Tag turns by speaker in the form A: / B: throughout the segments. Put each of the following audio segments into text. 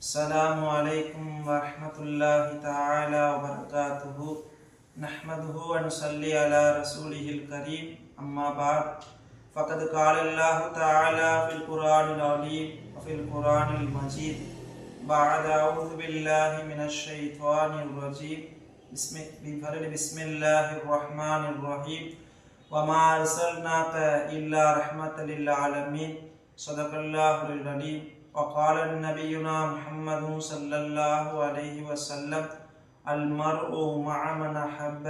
A: السلام عليكم ورحمة الله تعالى وبركاته. نحمده ونصلي على رسوله الكريم. أما بعد فقد قال الله تعالى في القرآن العظيم وفي القرآن المجيد بعد أعوذ بالله من الشيطان الرجيم بسم الله الرحمن الرحيم وما أرسلناك إلا رحمة للعالمين صدق الله العليم. وقال نبينا محمد صلى الله عليه وسلم المرء مع من أحب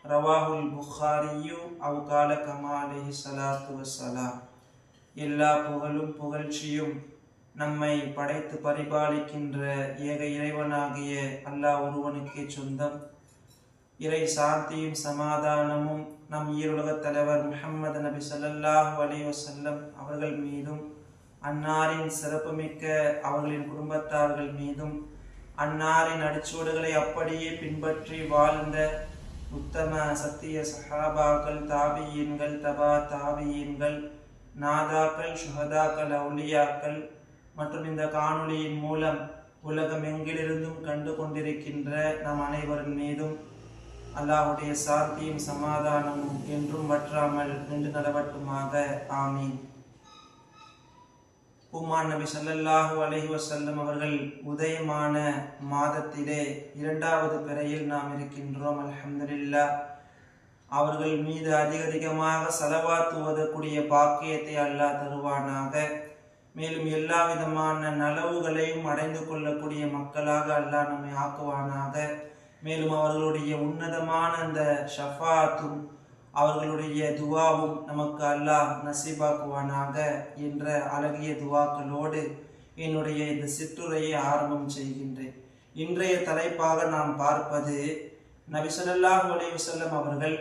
A: رواه البخاري أو قال كما عليه الصلاة والسلام. எல்லா புகழும் புகழ்ச்சியும் நம்மை படைத்து பரிபாலிக்கின்ற ஏக இறைவனாகிய அல்லாஹ் ஒருவனுக்கே சொந்தம். இறை சாந்தியும் சமாதானமும் நம் ஈருலகத் தலைவர் முஹம்மது நபி ஸல்லல்லாஹு அலைஹி வஸல்லம் அவர்கள் மீதும், அன்னாரின் சிறப்புமிக்க அவர்களின் குடும்பத்தார்கள் மீதும், அன்னாரின் அடிச்சுவடுகளை அப்படியே பின்பற்றி வாழ்ந்த உத்தம சத்திய சஹாபாக்கள், தாபியீன்கள், தபா தாபியீன்கள், நாதாக்கள், சுஹதாக்கள், அவுலியாக்கள் மற்றும் இந்த காணொளியின் மூலம் உலகம் எங்கிலிருந்தும் கண்டு கொண்டிருக்கின்ற நம் அனைவரின் மீதும் அல்லாஹ்வுடைய சாந்தியும் சமாதானமும் என்றும் வற்றாமல் நின்று நிலவட்டுமாக. ஆமீன். உமான் நபி ஸல்லல்லாஹு அலைஹி வஸல்லம் அவர்கள் உதயமான மாதத்திலே 2வது பிறையில் நாம் இருக்கின்றோம். அல்ஹம்துலில்லாஹ். அவர்கள் மீது அதிகமாக ஸலவாத் ஓதக்கூடிய பாக்கியத்தை அல்லாஹ் தருவானாக. மேலும் எல்லா விதமான நலவுகளையும் அடைந்து கொள்ளக்கூடிய மக்களாக அல்லாஹ் நம்மை ஆக்குவானாக. மேலும் அவர்களுடைய உன்னதமான அந்த ஷஃபாத்தும் அவர்களுடைய துவாவும் நமக்கு அல்லாஹ் நசீபாக்குவானாக என்ற அழகிய துவாக்களோடு என்னுடைய இந்த சிற்றுரையை ஆரம்பம் செய்கின்றேன். இன்றைய தலைப்பாக நாம் பார்ப்பது நபி ஸல்லல்லாஹு அலைஹி வஸல்லம் அவர்கள்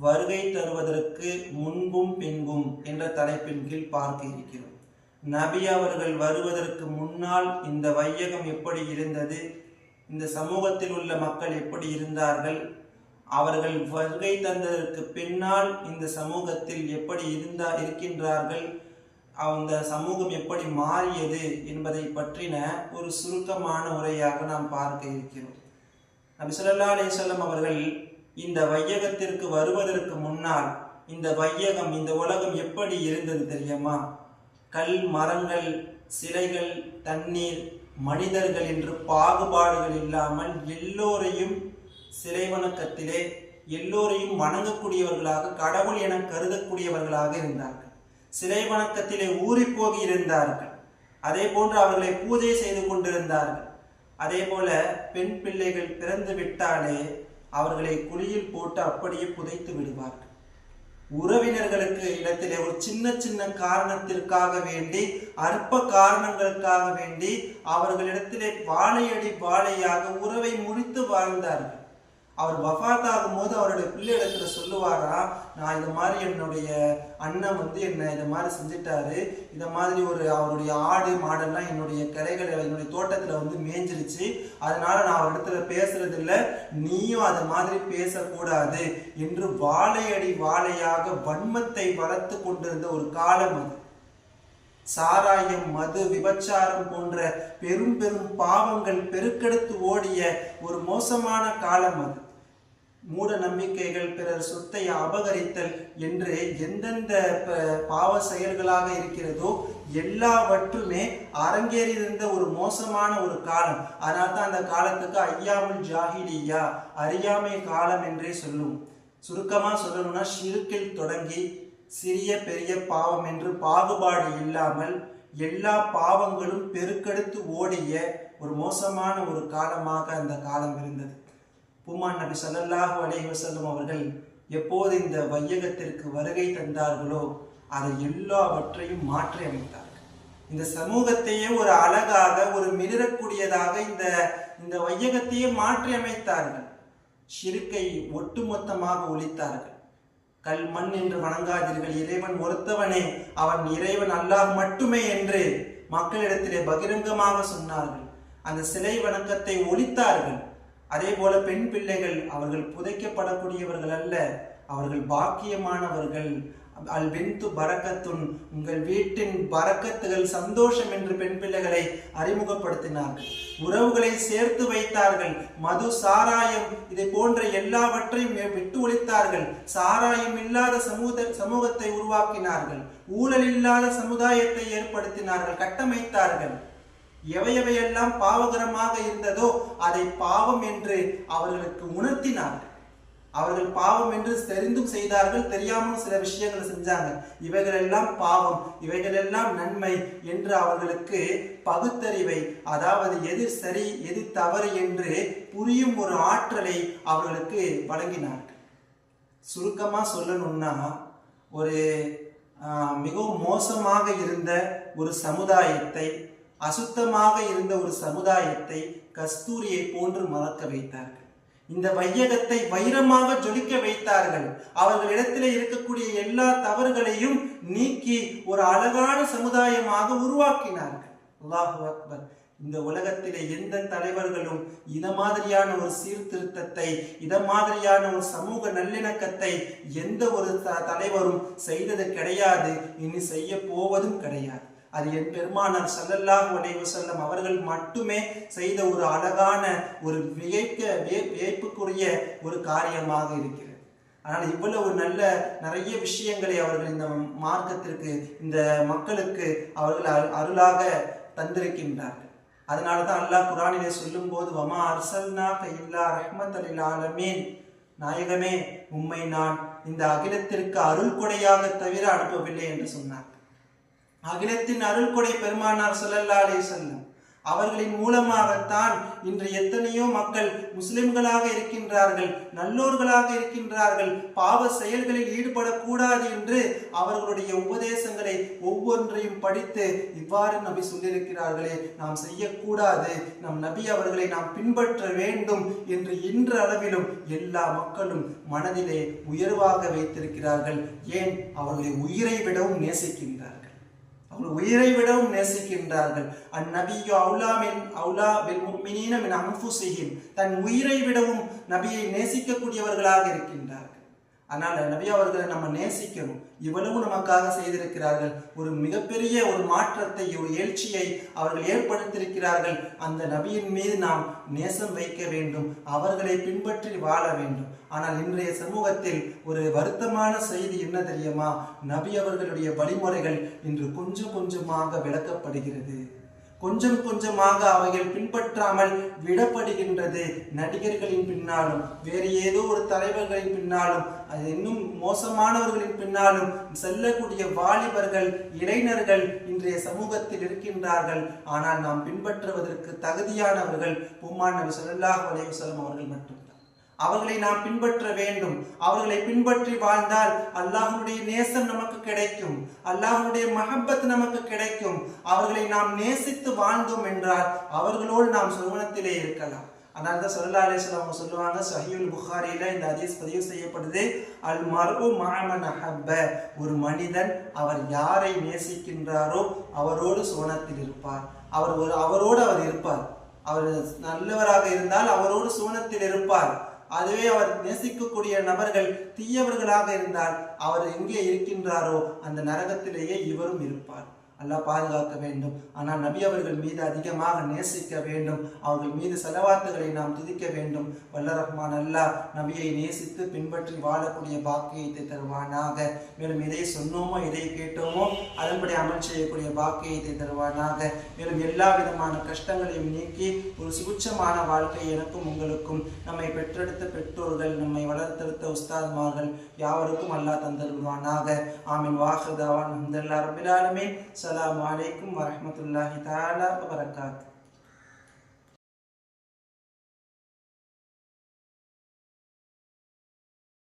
A: வருகை தருவதற்கு முன்பும் பின்பும் என்ற தலைப்பின் கீழ் பார்க்க இருக்கிறோம். நபி அவர்கள் வருவதற்கு முன்னால் இந்த வையகம் எப்படி இருந்தது, இந்த சமூகத்தில் உள்ள மக்கள் எப்படி இருந்தார்கள், அவர்கள் வருகை தந்ததற்கு பின்னால் இந்த சமூகத்தில் எப்படி இருக்கின்றார்கள், அந்த சமூகம் எப்படி மாறியது என்பதை பற்றின ஒரு சுருக்கமான உரையாக நாம் பார்க்க இருக்கிறோம். நபி ஸல்லல்லாஹு அலைஹி வஸல்லம் அவர்கள் இந்த வையகத்திற்கு வருவதற்கு முன்னால் இந்த வையகம், இந்த உலகம் எப்படி இருந்தது தெரியுமா? கல், மரங்கள், சிலைகள், தண்ணீர், மனிதர்கள் என்று பாகுபாடுகள் இல்லாமல் எல்லோரையும் சிலை வணக்கத்திலே எல்லோரையும் வணங்கக்கூடியவர்களாக, கடவுள் என கருதக்கூடியவர்களாக இருந்தார்கள். சிலை வணக்கத்திலே ஊறி போகி இருந்தார்கள். அதே போன்று அவர்களை பூஜை செய்து கொண்டிருந்தார்கள். அதே போல பெண் பிள்ளைகள் பிறந்து விட்டாலே அவர்களை குழியில் போட்டு அப்படியே புதைத்து விடுவார்கள். உறவினர்களுக்கு இடத்திலே ஒரு சின்ன சின்ன காரணத்திற்காக வேண்டி, அற்ப காரணங்களுக்காக வேண்டி அவர்களிடத்திலே வாழையடி வாழையாக உறவை முறித்து வாழ்ந்தார்கள். அவர் வஃபாத் ஆகும் போது அவருடைய பிள்ளை இடத்துல சொல்லுவாரா, நான் இது மாதிரி என்னுடைய அண்ணன் என்னை இதை மாதிரி செஞ்சுட்டாரு, இதை மாதிரி அவருடைய ஆடு மாடெல்லாம் என்னுடைய கிளைகளை என்னுடைய தோட்டத்தில் மேய்ஞ்சிருச்சு, அதனால நான் அவர் இடத்துல பேசுறது இல்லை, நீயும் அது மாதிரி பேசக்கூடாது என்று வாழையடி வாழையாக வன்மத்தை வளர்த்து கொண்டிருந்த ஒரு காலம் அது. சாராயம், மது, விபச்சாரம் போன்ற பெரும் பெரும் பாவங்கள் பெருக்கெடுத்து ஓடிய ஒரு மோசமான காலம் அது. மூட நம்பிக்கைகள், பிறர் சொத்தை அபகரித்தல் என்று எந்தெந்த பாவ செயல்களாக இருக்கிறதோ எல்லாவற்றுமே அரங்கேறியிருந்த ஒரு மோசமான ஒரு காலம். அதனால தான் அந்த காலத்துக்கு ஐயாமுல் ஜாஹிலியா, அறியாமை காலம் என்றே சொல்லுவோம். சுருக்கமா சொல்லணும்னா ஷிர்கில் தொடங்கி சிறிய பெரிய பாவம் என்று பாகுபாடு இல்லாமல் எல்லா பாவங்களும் பெருக்கெடுத்து ஓடிய ஒரு மோசமான ஒரு காலமாக அந்த காலம் இருந்தது. பூமான் நபி ஸல்லல்லாஹு அலைஹி வஸல்லம் அவர்கள் எப்போது இந்த வையகத்திற்கு வருகை தந்தார்களோ அதை எல்லாவற்றையும் மாற்றி அமைத்தார்கள். இந்த சமூகத்தையே ஒரு அழகாக, ஒரு மிளிரக்கூடியதாக இந்த வையகத்தையே மாற்றி அமைத்தார்கள். ஷிர்கை ஒட்டுமொத்தமாக ஒழித்தார்கள். கல், மண் என்று வணங்காதீர்கள், இறைவன் ஒருத்தவனே, அவன் இறைவன் அல்லாஹ் மட்டுமே என்று மக்களிடத்திலே பகிரங்கமாக சொன்னார்கள். அந்த சிலை வணக்கத்தை ஒழித்தார்கள். அதே போல பெண் பிள்ளைகள் அவர்கள் புதைக்கப்படக்கூடியவர்கள் அல்ல, அவர்கள் பாக்கியமானவர்கள், அல் பின்து பரக்கத்துன், உங்கள் வீட்டின் பரக்கத்துகள் சந்தோஷம் என்று பெண் பிள்ளைகளை அறிமுகப்படுத்தினார்கள். உறவுகளை சேர்த்து வைத்தார்கள். மது, சாராயம் இதை போன்ற எல்லாவற்றையும் விட்டு ஒழித்தார்கள். சாராயம் இல்லாத சமூகத்தை உருவாக்கினார்கள். ஊழல் இல்லாத சமுதாயத்தை ஏற்படுத்தினார்கள், கட்டமைத்தார்கள். எவையெல்லாம் பாவகரமாக இருந்ததோ அதை பாவம் என்று அவர்களுக்கு உணர்த்தினார்கள். அவர்கள் பாவம் என்று தெரிந்தும் செய்தார்கள், தெரியாமல் சில விஷயங்களை செஞ்சாங்க. இவைகளெல்லாம் பாவம், இவைகளெல்லாம் நன்மை என்று அவர்களுக்கு பகுத்தறிவை, அதாவது எது சரி எது தவறு என்று புரியும் ஒரு ஆற்றலை அவர்களுக்கு வழங்கினார்கள். சுருக்கமா சொல்லணும்னா, ஒரு மிகவும் மோசமாக இருந்த ஒரு சமுதாயத்தை, அசுத்தமாக இருந்த ஒரு சமுதாயத்தை கஸ்தூரியை போன்று மறக்க வைத்தார்கள். இந்த வையகத்தை வைரமாக ஜொலிக்க வைத்தார்கள். அவர்களிடத்திலே இருக்கக்கூடிய எல்லா தவறுகளையும் நீக்கி ஒரு அழகான சமுதாயமாக உருவாக்கினார்கள். அல்லாஹு அக்பர். இந்த உலகத்திலே எந்த தலைவர்களும் இத மாதிரியான ஒரு சீர்திருத்தத்தை, இத மாதிரியான ஒரு சமூக நல்லிணக்கத்தை எந்த ஒரு தலைவரும் செய்தது கிடையாது, இனி செய்ய போவதும் கிடையாது. அது என் பெருமானார் ஸல்லல்லாஹு அலைஹி வஸல்லம் அவர்கள் மட்டுமே செய்த ஒரு அழகான, ஒரு வியப்புக்குரிய ஒரு காரியமாக இருக்கிறது. ஆனால் இவ்வளவு நல்ல நிறைய விஷயங்களை அவர்கள் இந்த மார்க்கத்திற்கு, இந்த மக்களுக்கு அவர்கள் அருளாக தந்திருக்கின்றார்கள். அதனால தான் அல்லாஹ் குர்ஆனிலே சொல்லும் போது, வமா அர்சல்னாக இல்லா ரஹ்மத்தல் லில் ஆலமீன், நாயகமே உம்மை நான் இந்த அகிலத்திற்கு அருள் கொடையாக தவிர அனுப்பவில்லை என்று சொன்னார். அகிலத்தின் அருள் கொடை பெருமானார் ஸல்லல்லாஹு அலைஹி வஸல்லம் அவர்களின் மூலமாகத்தான் இன்று எத்தனையோ மக்கள் முஸ்லிம்களாக இருக்கின்றார்கள், நல்லோர்களாக இருக்கின்றார்கள். பாவ செயல்களில் ஈடுபடக்கூடாது என்று அவர்களுடைய உபதேசங்களை ஒவ்வொன்றையும் படித்து இவ்வாறு நபி சொல்லியிருக்கிறார்களே, நாம் செய்யக்கூடாது, நம் நபி அவர்களை நாம் பின்பற்ற வேண்டும் என்று இன்று அளவிலும் எல்லா மக்களும் மனதிலே உயர்வாக வைத்திருக்கிறார்கள். ஏன்? அவர்களை உயிரை விடவும் நேசிக்கின்றார்கள். உயிரை விடவும் நேசிக்கின்றார்கள். அந்நபியு அவுலா பில் முஃமினீன மின் அன்ஃபுஸிஹிம், தன் உயிரை விடவும் நபியை நேசிக்கக்கூடியவர்களாக இருக்கின்றார்கள். அதனால நபி அவர்களை நம்ம நேசிக்கணும். இவ்வளவு நமக்காக செய்திருக்கிறார்கள். ஒரு மிகப்பெரிய ஒரு மாற்றத்தை, ஒரு எழுச்சியை அவர்கள் ஏற்படுத்தியிருக்கிறார்கள். அந்த நபியின் மீது நாம் நேசம் வைக்க வேண்டும், அவர்களை பின்பற்றி வாழ வேண்டும். ஆனால் இன்றைய சமூகத்தில் ஒரு வருத்தமான செய்தி என்ன தெரியுமா? நபி அவர்களுடைய வழிமுறைகள் இன்று கொஞ்சம் கொஞ்சமாக விளக்கப்படுகிறது, கொஞ்சம் கொஞ்சமாக அவைகள் பின்பற்றாமல் விடப்படுகின்றது. நடிகர்களின் பின்னாலும், வேறு ஏதோ ஒரு தலைவர்களின் பின்னாலும், அது இன்னும் மோசமானவர்களின் பின்னாலும் செல்லக்கூடிய வாலிபர்கள், இளைஞர்கள் இன்றைய சமூகத்தில் இருக்கின்றார்கள். ஆனால் நாம் பின்பற்றுவதற்கு தகுதியானவர்கள் பெருமானார் நபி ஸல்லல்லாஹு அலைஹி வஸல்லம் அவர்கள் மட்டும்தான். அவர்களை நாம் பின்பற்ற வேண்டும். அவர்களை பின்பற்றி வாழ்ந்தால் அல்லாஹ்வுடைய நேசம் நமக்கு கிடைக்கும், அல்லாஹ்வுடைய மஹப்பத் நமக்கு கிடைக்கும். அவர்களை நாம் நேசித்து வாழ்ந்தோம் என்றால் அவர்களோடு நாம் சுவனத்திலே இருக்கலாம். அதனால தான் ஸல்லல்லாஹு அலைஹி வஸல்லம் அவங்க சொல்லுவாங்க, ஸஹீஹுல் புகாரியில இந்த ஹதீஸ் பதிவு செய்யப்படுது, அல் மர்உ மஅ மன் அஹப்ப, ஒரு மனிதன் அவர் யாரை நேசிக்கின்றாரோ அவரோடு சுவனத்தில் இருப்பார். அவரோடு அவர் இருப்பார். அவர் நல்லவராக இருந்தால் அவரோடு சுவனத்தில் இருப்பார். அதுவே அவர் நேசிக்கக்கூடிய நபர்கள் தீயவர்களாக இருந்தால் அவர் எங்கே இருக்கின்றாரோ அந்த நரகத்திலேயே இவரும் இருப்பார். அல்லாஹ் பாதுகாக்க வேண்டும். ஆனால் நபி அவர்கள் மீது அதிகமாக நேசிக்க வேண்டும். அவர்கள் மீது ஸலவாத்துகளை நாம் துதிக்க வேண்டும். வல்ல ரஹ்மான் அல்லாஹ் நபியை நேசித்து பின்பற்றி வாழக்கூடிய பாக்கியத்தை தருவானாக. மேலும் எதை சொன்னோமோ, எதை கேட்டோமோ அதன்படி அமல் செய்யக்கூடிய பாக்கியத்தை தருவானாக. மேலும் எல்லா விதமான கஷ்டங்களையும் நீக்கி ஒரு சுபிட்சமான வாழ்க்கை எனக்கும் உங்களுக்கும், நம்மை பெற்றெடுத்த பெற்றோர்கள், நம்மை வளர்த்தெடுத்த உஸ்தாத்மார்கள் யாவருக்கும் அல்லாஹ் தந்தருள்வானாக. ஆமீன். வாஹிர் தாவான் அல்ஹம்துலில்லாஹி ரப்பில் ஆலமீன். அஸ்ஸலாமு அலைக்கும் வரஹ்மத்துல்லாஹி தஆலா வபரகாத்துஹு.